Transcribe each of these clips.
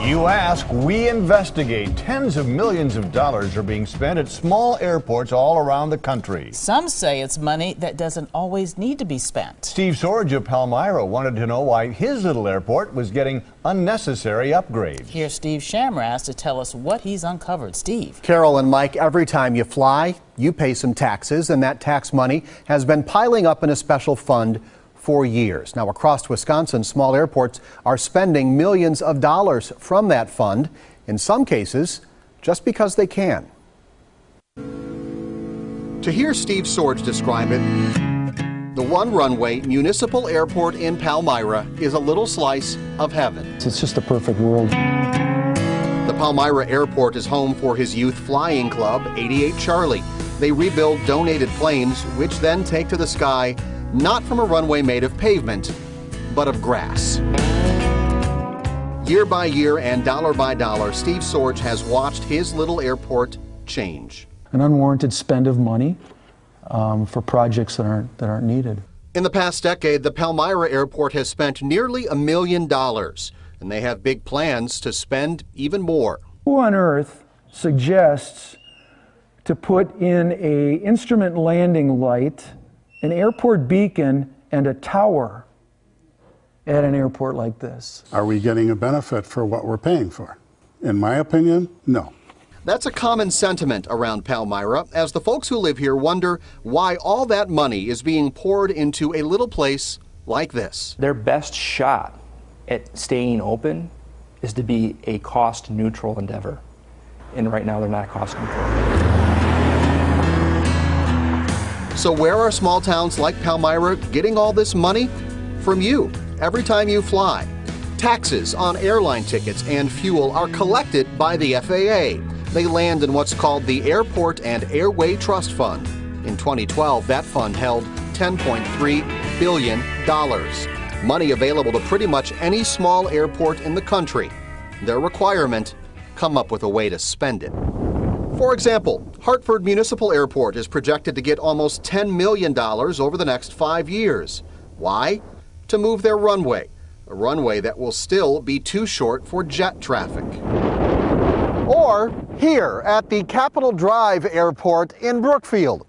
You ask, we investigate. Tens of millions of dollars are being spent at small airports all around the country. Some say it's money that doesn't always need to be spent. Steve Sorge of Palmyra wanted to know why his little airport was getting unnecessary upgrades. Here's Steve Shamras to tell us what he's uncovered. Steve. Carol and Mike, every time you fly, you pay some taxes, and that tax money has been piling up in a special fund for years. Now, across Wisconsin, small airports are spending millions of dollars from that fund, in some cases, just because they can. To hear Steve Sorge describe it, the one-runway municipal airport in Palmyra is a little slice of heaven. It's just a perfect world. The Palmyra Airport is home for his youth flying club, 88 Charlie. They rebuild donated planes, which then take to the sky, not from a runway made of pavement, but of grass. Year by year and dollar by dollar, Steve Sorge has watched his little airport change. An unwarranted spend of money for projects that aren't needed. In the past decade, the Palmyra Airport has spent nearly $1 million, and they have big plans to spend even more. Who on earth suggests to put in an instrument landing light, an airport beacon, and a tower at an airport like this? Are we getting a benefit for what we're paying for? In my opinion, no. That's a common sentiment around Palmyra, as the folks who live here wonder why all that money is being poured into a little place like this. Their best shot at staying open is to be a cost-neutral endeavor. And right now they're not cost-neutral. So where are small towns like Palmyra getting all this money? From you, every time you fly. Taxes on airline tickets and fuel are collected by the FAA. They land in what's called the Airport and Airway Trust Fund. In 2012, that fund held $10.3 billion. Money available to pretty much any small airport in the country. Their requirement, come up with a way to spend it. For example, Hartford Municipal Airport is projected to get almost $10 million over the next 5 years. Why? To move their runway, a runway that will still be too short for jet traffic. Or here at the Capitol Drive Airport in Brookfield.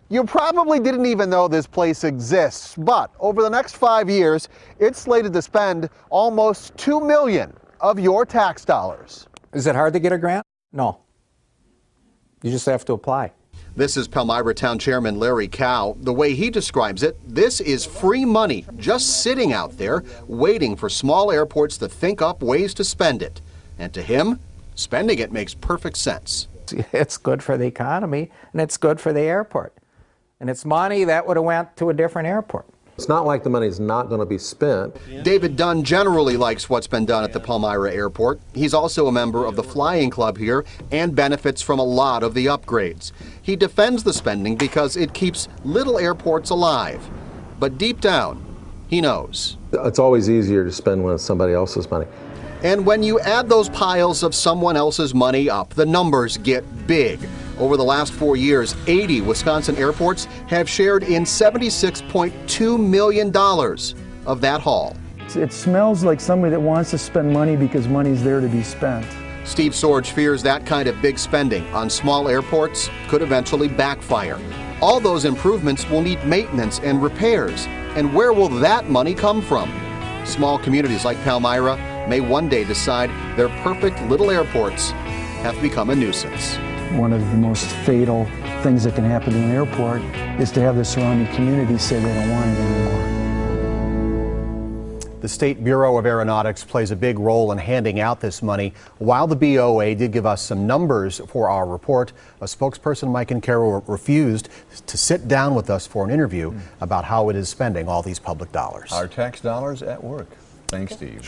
You probably didn't even know this place exists, but over the next 5 years, it's slated to spend almost $2 million of your tax dollars. Is it hard to get a grant? No. You just have to apply. This is Palmyra Town Chairman Larry Cow. The way he describes it, this is free money just sitting out there waiting for small airports to think up ways to spend it. And to him, spending it makes perfect sense. It's good for the economy, and it's good for the airport. And it's money that would have went to a different airport. It's not like the money's not going to be spent. David Dunn generally likes what's been done at the Palmyra Airport. He's also a member of the flying club here and benefits from a lot of the upgrades. He defends the spending because it keeps little airports alive. But deep down, he knows. It's always easier to spend when it's somebody else's money. And when you add those piles of someone else's money up, the numbers get big. Over the last 4 years, 80 Wisconsin airports have shared in $76.2 million of that haul. It smells like somebody that wants to spend money because money's there to be spent. Steve Sorge fears that kind of big spending on small airports could eventually backfire. All those improvements will need maintenance and repairs. And where will that money come from? Small communities like Palmyra may one day decide their perfect little airports have become a nuisance. One of the most fatal things that can happen to an airport is to have the surrounding community say they don't want it anymore. The State Bureau of Aeronautics plays a big role in handing out this money. While the BOA did give us some numbers for our report, a spokesperson, Mike and Carol, refused to sit down with us for an interview about how it is spending all these public dollars. Our tax dollars at work. Thanks, Steve.